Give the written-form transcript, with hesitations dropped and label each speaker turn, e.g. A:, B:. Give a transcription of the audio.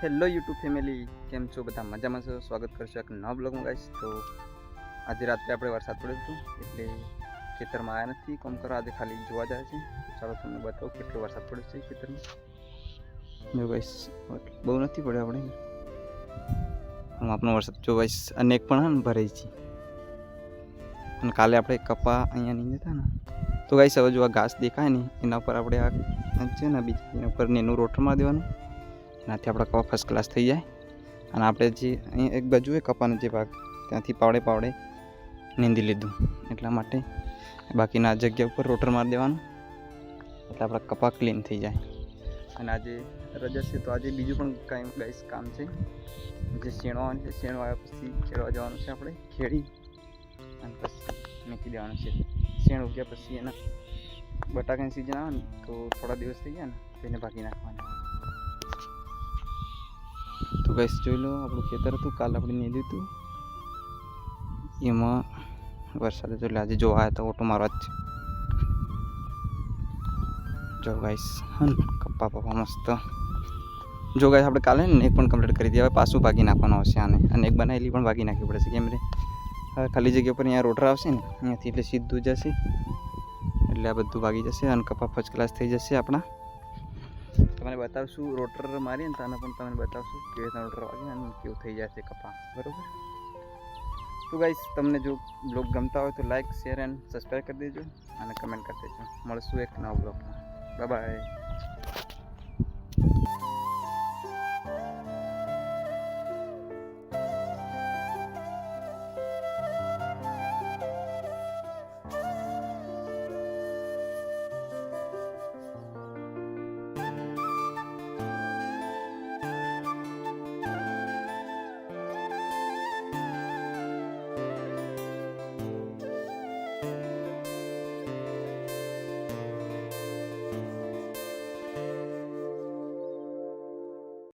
A: Hello YouTube family, કેમ છો બધા? મજામાં છો? સ્વાગત કરશો એક નવા બ્લોગમાં ગાઈસ. તો આજે રાત્રે આપણે વરસાદ પડ્યો હતો એટલે ખેતરમાં આવ્યા નથી કામ કરવા. આજે ખાલી જોવા જાય છે. તો ચાલો તમને બતાવું કેટલો વરસાદ પડ્યો છે ખેતરમાં. જો ગાઈસ બહુ નથી પડ્યો આપણે આપણો વરસાદ. જો ગાઈસ અનેક પણ હા ને ભરાઈ છે. અને કાલે આપણે કપા અહીંયા નહીં જતા ને તો ગાઈસ હવે જો આ ઘાસ દેખાય ને એના ઉપર આપણે આ છે ને બીજા એના ઉપર નેનું રોટર મારી દેવાનું. એનાથી આપણા કપા ફર્સ્ટ ક્લાસ થઈ જાય. અને આપણે જે અહીંયા એક બાજુ એ કપાનો જે ભાગ ત્યાંથી પાવડે નીંદી લીધું એટલા માટે બાકીના જગ્યા ઉપર રોટર મારી દેવાનું એટલે આપણા કપા ક્લીન થઈ જાય. અને આજે રજા છે તો આજે બીજું પણ કાંઈ ગાઈસ કામ છે જે શેણવાનું છે. શેણ આવ્યા પછી ખેડવા જવાનું છે આપણે ખેડી અને પછી મૂકી દેવાનું છે. શેણ ઉગ્યા પછી એના બટાકાની સિઝન આવે ને તો થોડા દિવસ થઈ ગયા ને તો એને ભાગી નાખવાના. તો ગાઈસ જોઈ લો આપણું ખેતર હતું કાલે આપણે નીંદ્યું હતું એમાં વરસાદ હતો એટલે આજે જો આવ્યા તો ઓટો મારવા જ છે. જો ગાઈસ હા કપ્પા મસ્ત. જો ગાઈસ આપણે કાલે ને એક પણ કમ્પ્લીટ કરી દીધી. હવે પાછું ભાગી નાખવાનું આવશે આને અને એક બનાવેલી પણ ભાગી નાખવી પડશે કેમ રે હવે ખાલી જગ્યા પર અહીંયા રોટર આવશે ને અહીંયાથી એટલે સીધું જશે એટલે આ બધું ભાગી જશે અને કપા ફર્સ્ટ ક્લાસ થઈ જશે આપણા. તમને બતાવશું રોટર મારીએ ને તાને પણ તમને બતાવશું કેવી રીતના રોટર વાગે અને કેવું થઈ જાય છે કપા. બરાબર. તો ગાઈસ તમને જો બ્લોગ ગમતા હોય તો લાઈક શેર એન્ડ સબસ્ક્રાઈબ કરી દેજો અને કમેન્ટ કરી દેજો. મળશું એક નવા બ્લોગમાં. Bye bye.